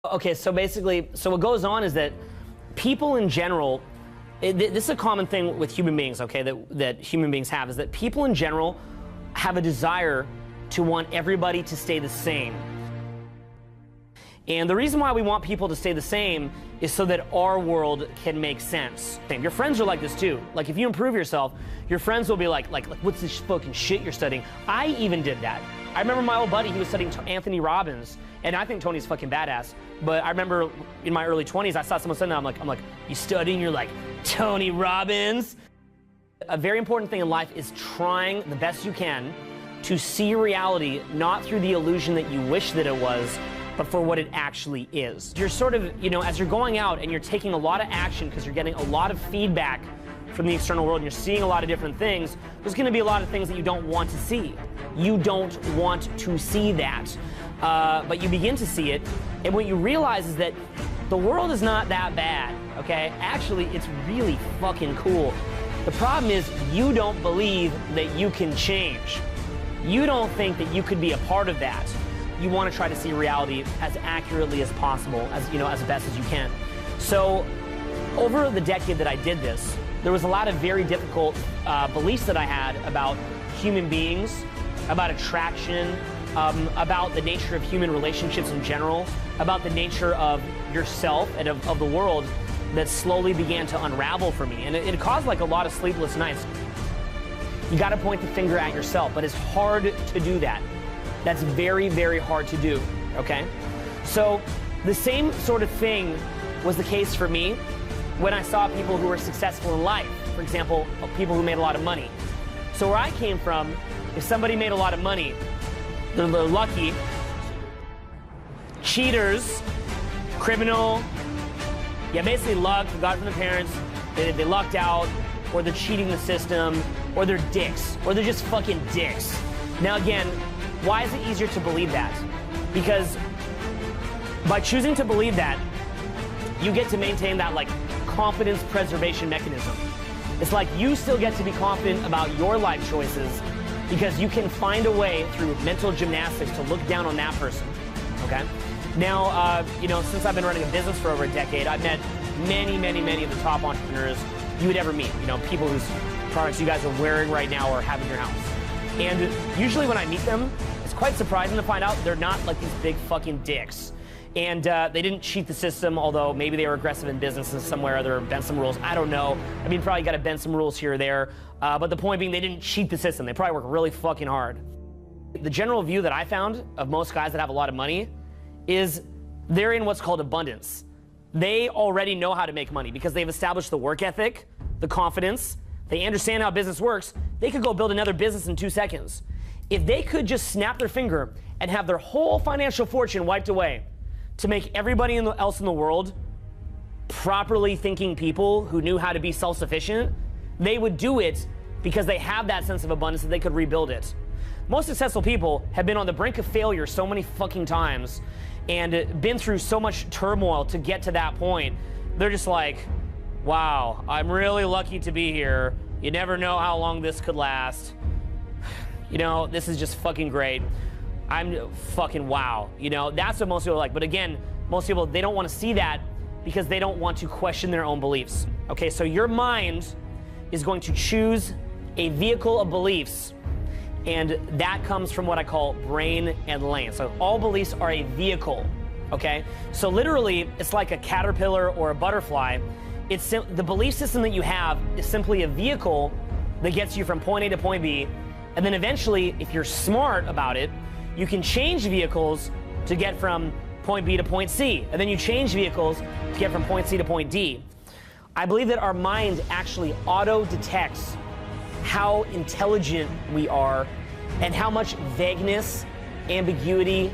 Okay, so basically, what goes on is that people in general, this is a common thing with human beings, okay, that human beings have, is that people in general have a desire to want everybody to stay the same. And the reason why we want people to stay the same is so that our world can make sense. Your friends are like this too. Like, if you improve yourself, your friends will be like, what's this fucking shit you're studying? I even did that. I remember my old buddy, he was studying Anthony Robbins, and I think Tony's fucking badass. But I remember in my early 20s, I saw someone studying that. I'm like, you studying? You're like, Tony Robbins? A very important thing in life is trying the best you can to see reality, not through the illusion that you wish that it was, but for what it actually is. You're sort of, as you're going out and you're taking a lot of action because you're getting a lot of feedback from the external world and you're seeing a lot of different things, there's going to be a lot of things that you don't want to see. You don't want to see that. But you begin to see it, and what you realize is that the world is not that bad, okay? Actually, it's really fucking cool. The problem is you don't believe that you can change. You don't think that you could be a part of that. You want to try to see reality as accurately as possible, as best as you can. So over the decade that I did this, there was a lot of very difficult beliefs that I had about human beings, about attraction, about the nature of human relationships in general, about the nature of yourself and of the world that slowly began to unravel for me. And it caused like a lot of sleepless nights. You got to point the finger at yourself, but it's hard to do that. That's very, very hard to do, okay? So the same sort of thing was the case for me when I saw people who were successful in life. For example, people who made a lot of money. So where I came from, if somebody made a lot of money, they're lucky. Cheaters, criminal, basically luck, got it from the parents, they lucked out, or they're cheating the system, or they're dicks, or they're just fucking dicks. Now again, why is it easier to believe that? Because by choosing to believe that, you get to maintain that like confidence preservation mechanism. It's like you still get to be confident about your life choices because you can find a way through mental gymnastics to look down on that person, okay? Now, since I've been running a business for over a decade, I've met many, many, many of the top entrepreneurs you would ever meet, people whose products you guys are wearing right now or have in your house. And usually when I meet them, it's quite surprising to find out they're not like these big fucking dicks. And they didn't cheat the system, although maybe they were aggressive in businesses somewhere or there bent some rules. I don't know. I mean, probably got to bend some rules here or there. But the point being, they didn't cheat the system. They probably work really fucking hard. The general view that I found of most guys that have a lot of money is they're in what's called abundance. They already know how to make money because they've established the work ethic, the confidence. They understand how business works. They could go build another business in 2 seconds. If they could just snap their finger and have their whole financial fortune wiped away to make everybody else in the world properly thinking people who knew how to be self-sufficient, they would do it because they have that sense of abundance that they could rebuild it. Most successful people have been on the brink of failure so many fucking times and been through so much turmoil to get to that point. They're just like, wow, I'm really lucky to be here. You never know how long this could last. This is just fucking great. I'm fucking wow. That's what most people are like. But again, most people, they don't want to see that because they don't want to question their own beliefs. Okay, so your mind is going to choose a vehicle of beliefs, and that comes from what I call brain and lane. So all beliefs are a vehicle, okay? So literally, it's like a caterpillar or a butterfly. The belief system that you have is simply a vehicle that gets you from point A to point B, and then eventually, if you're smart about it, you can change vehicles to get from point B to point C, and then you change vehicles to get from point C to point D. I believe that our mind actually auto-detects how intelligent we are and how much vagueness, ambiguity,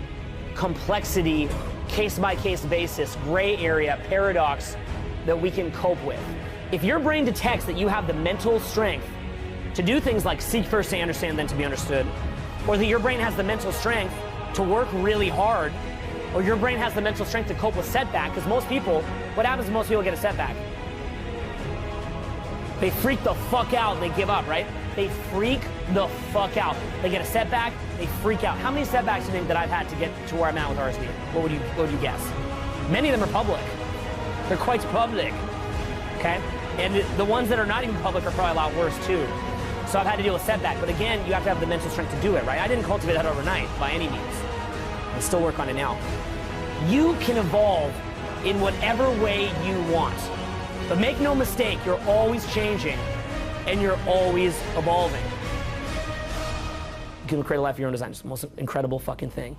complexity, case-by-case basis, gray area, paradox that we can cope with. If your brain detects that you have the mental strength to do things like seek first to understand, then to be understood, or that your brain has the mental strength to work really hard, or your brain has the mental strength to cope with setback, because most people, what happens when most people get a setback? They freak the fuck out and they give up, right? They freak the fuck out. They get a setback, they freak out. How many setbacks do you think that I've had to get to where I'm at with RSD? What would you guess? Many of them are public. They're quite public, okay? And the ones that are not even public are probably a lot worse too. So I've had to deal with setback, but again, you have to have the mental strength to do it, right? I didn't cultivate that overnight by any means. I still work on it now. You can evolve in whatever way you want. But make no mistake, you're always changing and you're always evolving. You can create a life of your own design. It's the most incredible fucking thing.